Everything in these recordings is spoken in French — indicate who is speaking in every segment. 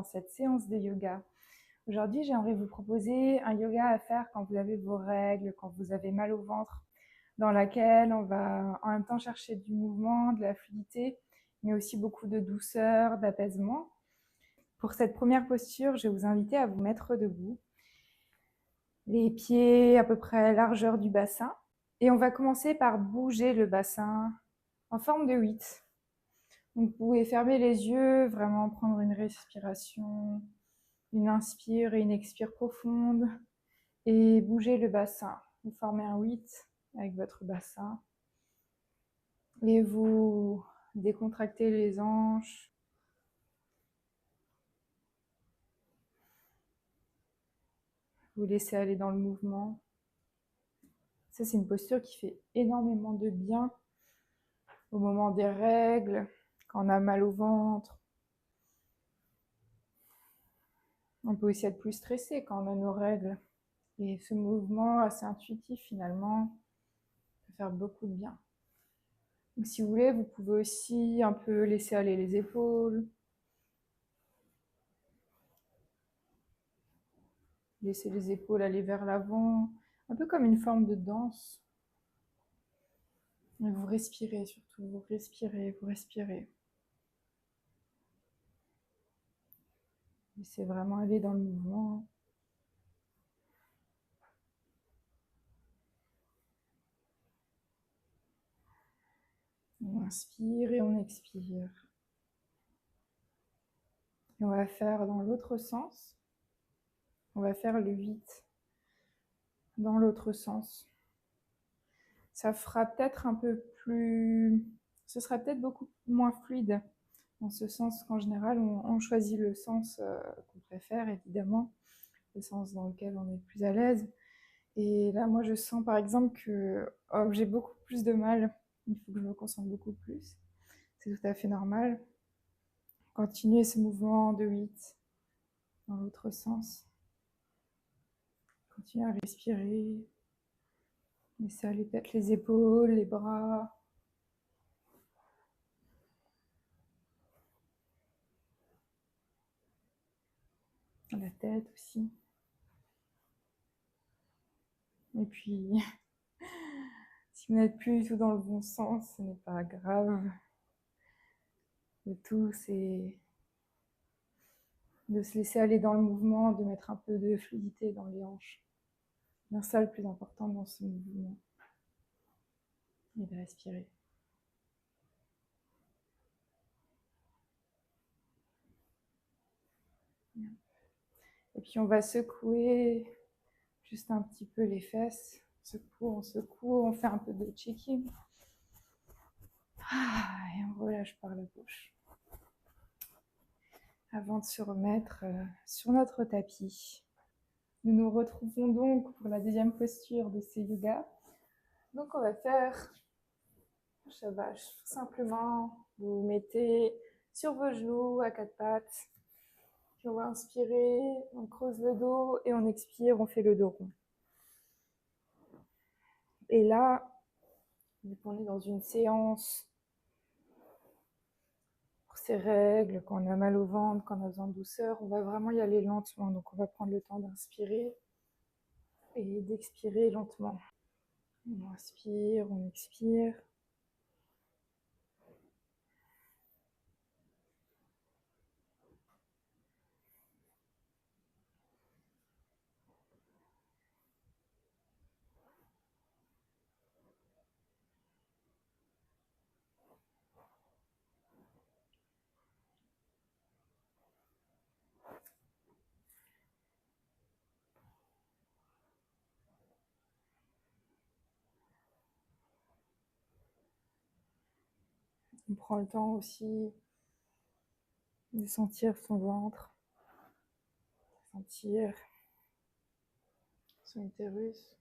Speaker 1: dans cette séance de yoga. Aujourd'hui, j'aimerais vous proposer un yoga à faire quand vous avez vos règles, quand vous avez mal au ventre, dans laquelle on va en même temps chercher du mouvement, de la fluidité, mais aussi beaucoup de douceur, d'apaisement. Pour cette première posture, je vais vous inviter à vous mettre debout, les pieds à peu près largeur du bassin, et on va commencer par bouger le bassin en forme de 8. Donc, vous pouvez fermer les yeux, vraiment prendre une respiration, une inspire et une expire profonde, et bouger le bassin. Vous formez un 8 avec votre bassin, et vous décontractez les hanches. Vous laissez aller dans le mouvement. Ça, c'est une posture qui fait énormément de bien au moment des règles, quand on a mal au ventre. On peut aussi être plus stressé quand on a nos règles. Et ce mouvement assez intuitif, finalement, peut faire beaucoup de bien. Donc, si vous voulez, vous pouvez aussi un peu laisser aller les épaules. Laisser les épaules aller vers l'avant, un peu comme une forme de danse. Et vous respirez surtout, vous respirez, vous respirez. Laissez vraiment aller dans le mouvement. On inspire et on expire. Et on va faire dans l'autre sens. On va faire le 8 dans l'autre sens. Ça fera peut-être un peu plus... Ce sera peut-être beaucoup moins fluide, en ce sens qu'en général, on choisit le sens qu'on préfère, évidemment, le sens dans lequel on est le plus à l'aise. Et là, moi, je sens par exemple que j'ai beaucoup plus de mal. Il faut que je me concentre beaucoup plus. C'est tout à fait normal. Continuez ce mouvement de 8 dans l'autre sens. Continuez à respirer. Laissez aller peut-être les épaules, les bras. La tête aussi. Et puis, si vous n'êtes plus du tout dans le bon sens, ce n'est pas grave. Le tout, c'est de se laisser aller dans le mouvement, de mettre un peu de fluidité dans les hanches. C'est bien ça le plus important dans ce mouvement. Et de respirer. Et puis on va secouer juste un petit peu les fesses. On secoue, on fait un peu de check-in. Et on relâche par la bouche. Avant de se remettre sur notre tapis. Nous nous retrouvons donc pour la deuxième posture de ce yoga. Donc on va faire Shavasana. Tout simplement, vous vous mettez sur vos genoux à quatre pattes. Puis on va inspirer, on creuse le dos et on expire, on fait le dos rond. Et là, vu qu'on est dans une séance pour ces règles, quand on a mal au ventre, quand on a besoin de douceur, on va vraiment y aller lentement. Donc on va prendre le temps d'inspirer et d'expirer lentement. On inspire, on expire. On prend le temps aussi de sentir son ventre, sentir son utérus.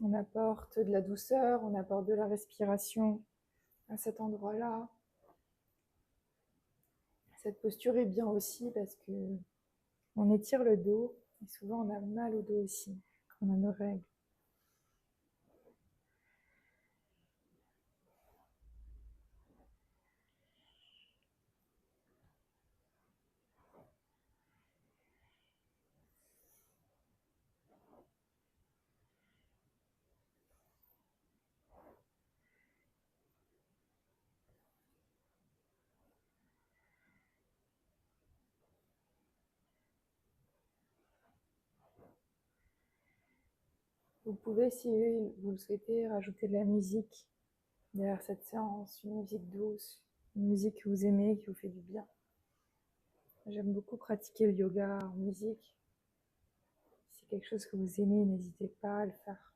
Speaker 1: On apporte de la douceur, on apporte de la respiration à cet endroit-là. Cette posture est bien aussi parce que on étire le dos et souvent on a mal au dos aussi quand on a nos règles. Vous pouvez, si vous le souhaitez, rajouter de la musique derrière cette séance, une musique douce, une musique que vous aimez, qui vous fait du bien. J'aime beaucoup pratiquer le yoga en musique. Si c'est quelque chose que vous aimez, n'hésitez pas à le faire.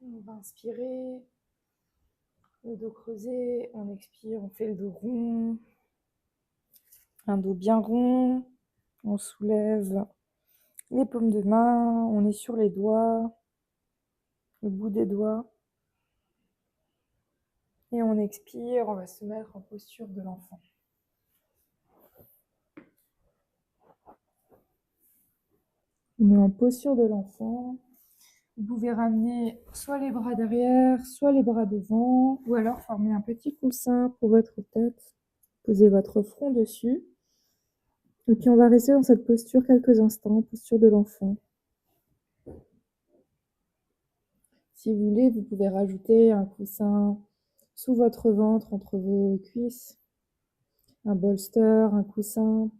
Speaker 1: On va inspirer, le dos creusé, on expire, on fait le dos rond, un dos bien rond, on soulève les paumes de main, on est sur les doigts, le bout des doigts, et on expire, on va se mettre en posture de l'enfant. On est en posture de l'enfant. Vous pouvez ramener soit les bras derrière, soit les bras devant, ou alors former un petit coussin pour votre tête. Posez votre front dessus. Et puis on va rester dans cette posture quelques instants, posture de l'enfant. Si vous voulez, vous pouvez rajouter un coussin sous votre ventre, entre vos cuisses, un bolster, un coussin.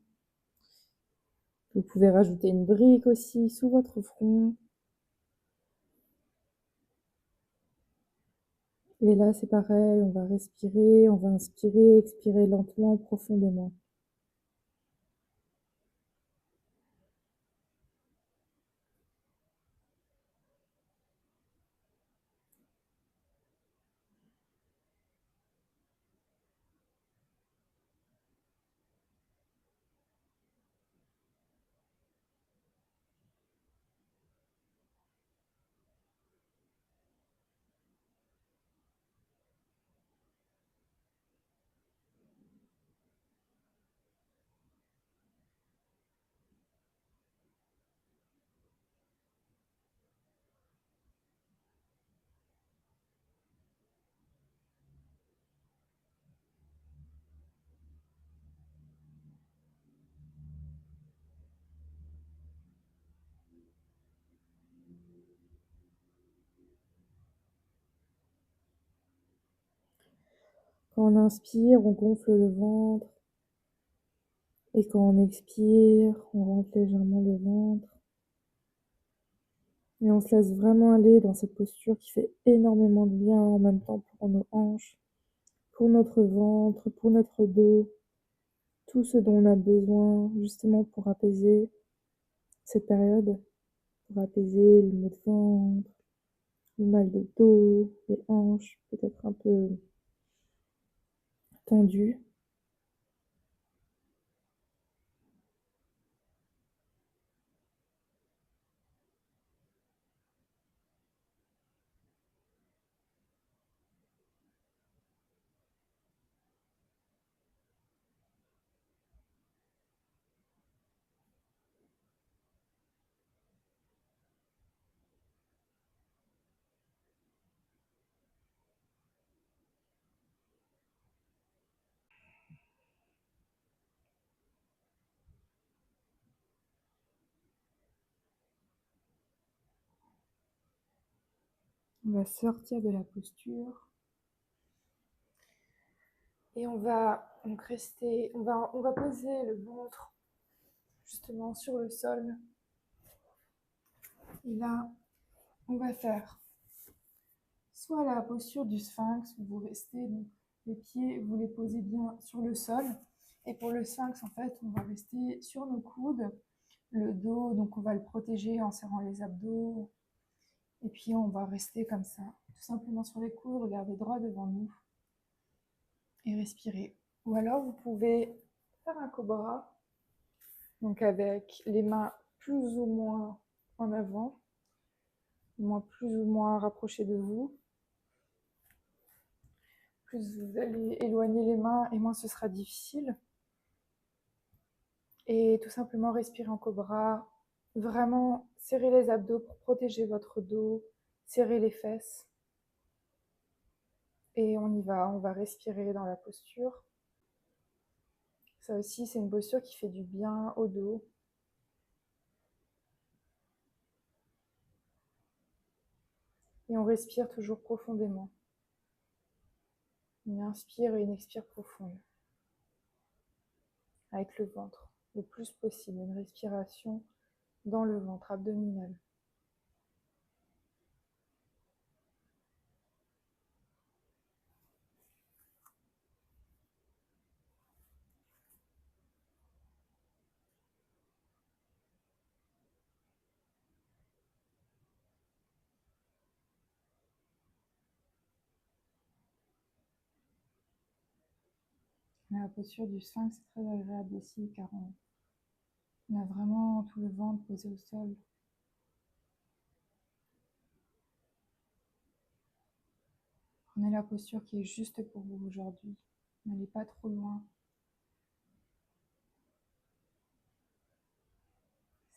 Speaker 1: Vous pouvez rajouter une brique aussi sous votre front. Et là, c'est pareil, on va respirer, on va inspirer, expirer lentement, profondément. Quand on inspire, on gonfle le ventre. Et quand on expire, on rentre légèrement le ventre. Et on se laisse vraiment aller dans cette posture qui fait énormément de bien en même temps pour nos hanches, pour notre ventre, pour notre dos. Tout ce dont on a besoin justement pour apaiser cette période, pour apaiser le maux de ventre, le mal de dos, les hanches, peut-être un peu tendues. On va sortir de la posture. Et on va donc rester, on va poser le ventre justement sur le sol. Et là, on va faire soit la posture du sphinx, où vous restez, donc les pieds, vous les posez bien sur le sol. Et pour le sphinx, en fait, on va rester sur nos coudes, le dos, donc on va le protéger en serrant les abdos. Et puis on va rester comme ça, tout simplement sur les coudes, regarder droit devant nous et respirer. Ou alors vous pouvez faire un cobra, donc avec les mains plus ou moins en avant, plus ou moins rapprochées de vous. Plus vous allez éloigner les mains et moins ce sera difficile. Et tout simplement respirer en cobra, vraiment serrer les abdos pour protéger votre dos, serrer les fesses. Et on y va, on va respirer dans la posture. Ça aussi, c'est une posture qui fait du bien au dos. Et on respire toujours profondément. Une inspire et une expire profonde. Avec le ventre. le plus possible, une respiration dans le ventre abdominal. La posture du sphinx est très agréable aussi car on a vraiment tout le ventre posé au sol. Prenez la posture qui est juste pour vous aujourd'hui. N'allez pas trop loin.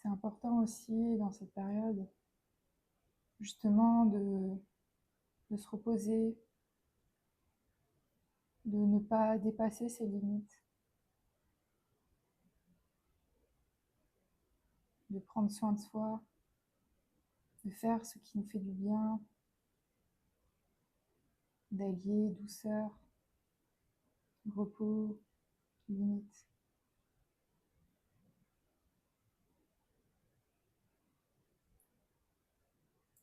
Speaker 1: C'est important aussi dans cette période justement de se reposer, de ne pas dépasser ses limites, de prendre soin de soi, de faire ce qui nous fait du bien, d'allier douceur, repos, limite.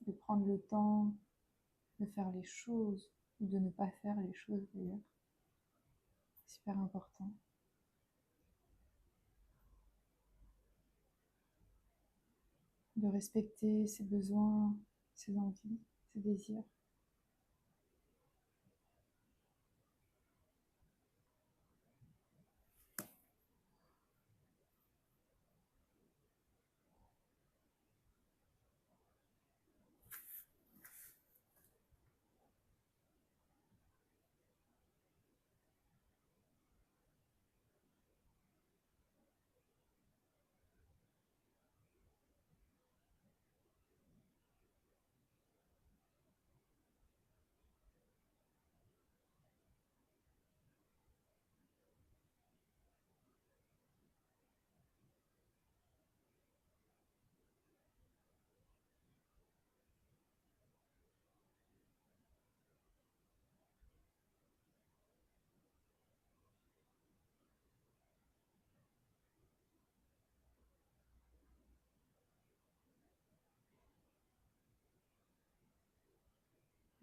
Speaker 1: De prendre le temps de faire les choses ou de ne pas faire les choses d'ailleurs. C'est super important. De respecter ses besoins, ses envies, ses désirs.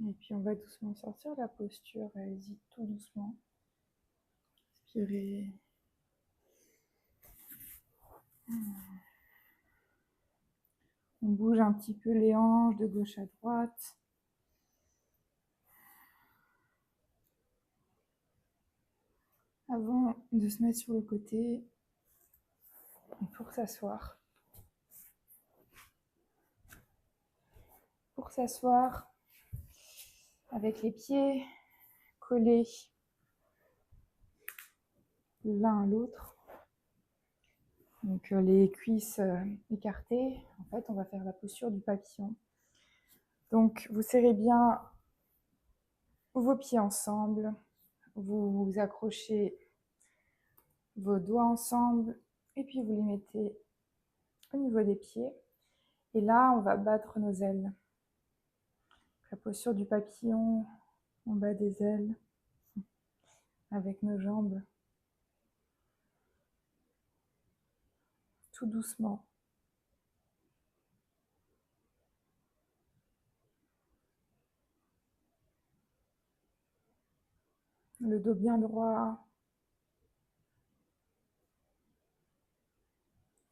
Speaker 1: Et puis on va doucement sortir de la posture, allez-y tout doucement. Inspirez. On bouge un petit peu les hanches de gauche à droite. Avant de se mettre sur le côté pour s'asseoir. Pour s'asseoir avec les pieds collés l'un à l'autre. Donc les cuisses écartées. En fait, on va faire la posture du papillon. Donc vous serrez bien vos pieds ensemble. Vous accrochez vos doigts ensemble et puis vous les mettez au niveau des pieds. Et là, on va battre nos ailes. La posture du papillon en bas des ailes avec nos jambes. Tout doucement. Le dos bien droit.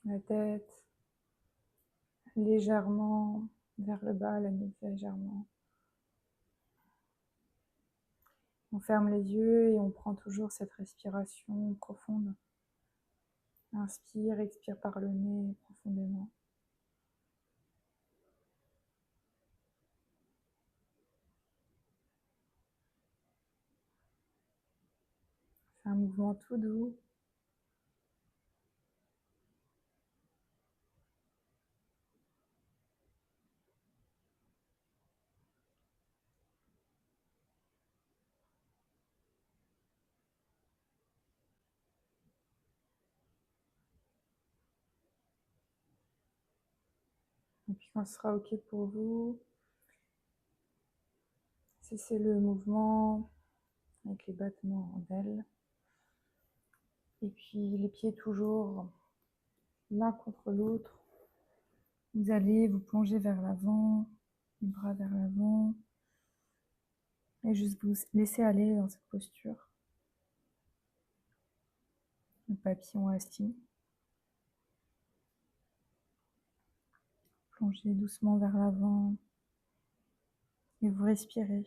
Speaker 1: La tête légèrement vers le bas, la nuque légèrement. On ferme les yeux et on prend toujours cette respiration profonde. Inspire, expire par le nez profondément. C'est un mouvement tout doux. Et puis quand ce sera OK pour vous, cessez le mouvement avec les battements d'ailes. Et puis les pieds toujours l'un contre l'autre. Vous allez vous plonger vers l'avant, les bras vers l'avant, et juste vous laisser aller dans cette posture. Le papillon assis. Plongez doucement vers l'avant et vous respirez.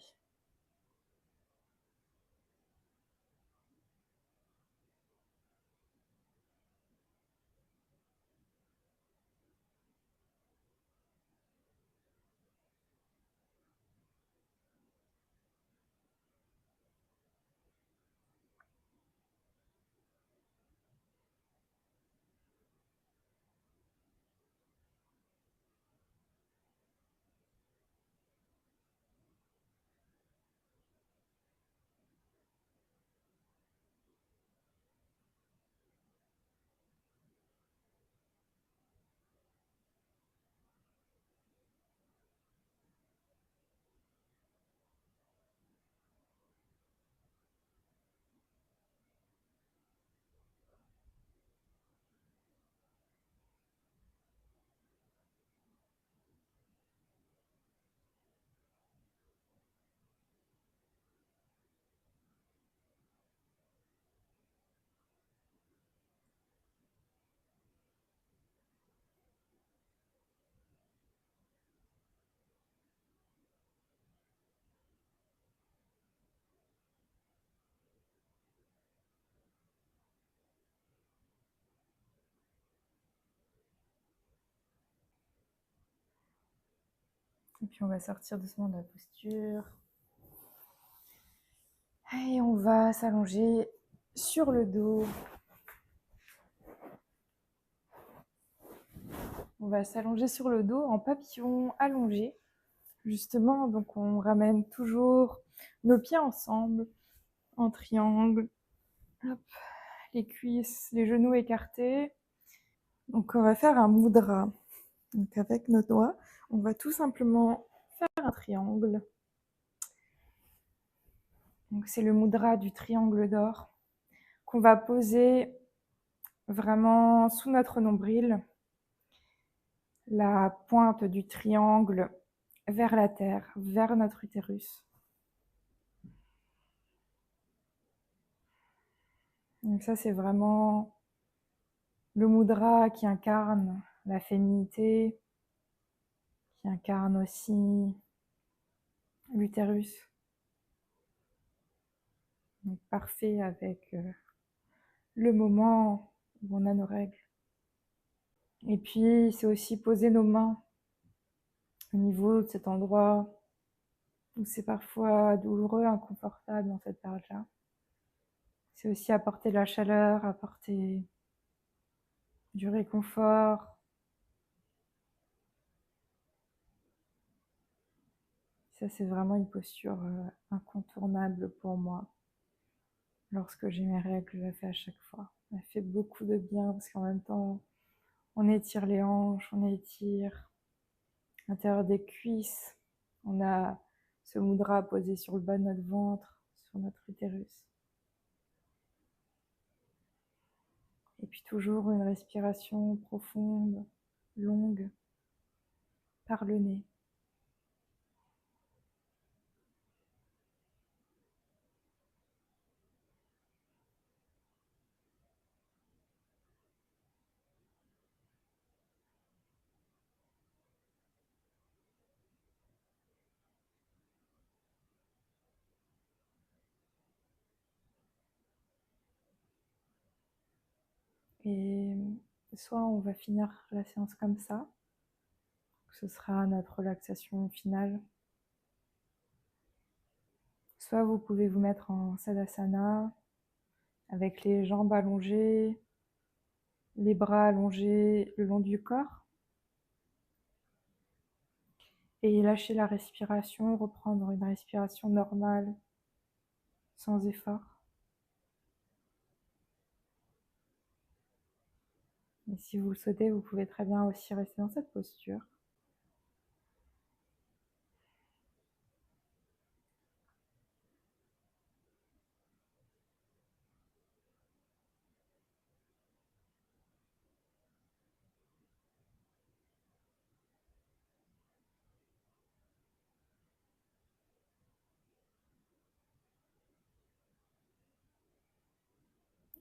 Speaker 1: Et puis on va sortir doucement de la posture. Et on va s'allonger sur le dos. On va s'allonger sur le dos en papillon allongé. Justement, donc on ramène toujours nos pieds ensemble, en triangle. Hop, les cuisses, les genoux écartés. Donc on va faire un mudra. Donc avec nos doigts, on va tout simplement faire un triangle. Donc c'est le mudra du triangle d'or qu'on va poser vraiment sous notre nombril, la pointe du triangle vers la terre, vers notre utérus. Donc ça, c'est vraiment le mudra qui incarne la féminité, qui incarne aussi l'utérus. Donc parfait avec le moment où on a nos règles. Et puis, c'est aussi poser nos mains au niveau de cet endroit où c'est parfois douloureux, inconfortable dans cette période-là. C'est aussi apporter de la chaleur, apporter du réconfort. Ça, c'est vraiment une posture incontournable pour moi. Lorsque j'ai mes règles, je la fais à chaque fois. Ça fait beaucoup de bien parce qu'en même temps, on étire les hanches, on étire l'intérieur des cuisses. On a ce mudra posé sur le bas de notre ventre, sur notre utérus. Et puis toujours une respiration profonde, longue, par le nez. Et soit on va finir la séance comme ça, ce sera notre relaxation finale. Soit vous pouvez vous mettre en Sadasana avec les jambes allongées, les bras allongés le long du corps. Et lâcher la respiration, reprendre une respiration normale, sans effort. Et si vous le souhaitez, vous pouvez très bien aussi rester dans cette posture.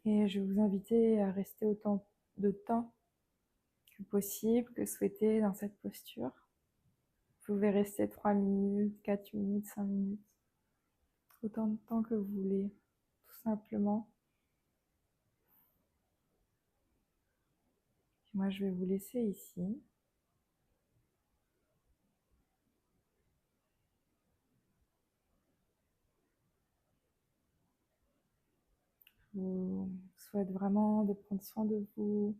Speaker 1: Et je vais vous inviter à rester autant de temps que possible, que souhaité dans cette posture. Vous pouvez rester 3 minutes, 4 minutes, 5 minutes, autant de temps que vous voulez, tout simplement. Et moi, je vais vous laisser ici. Je vous souhaite vraiment de prendre soin de vous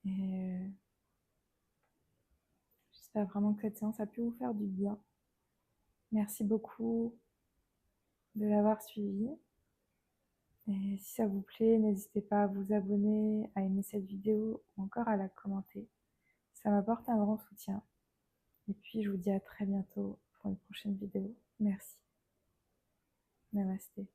Speaker 1: et j'espère vraiment que cette séance a pu vous faire du bien. Merci beaucoup de l'avoir suivi. Et si ça vous plaît, n'hésitez pas à vous abonner, à aimer cette vidéo ou encore à la commenter. Ça m'apporte un grand soutien. Et puis, je vous dis à très bientôt pour une prochaine vidéo. Merci. Namasté.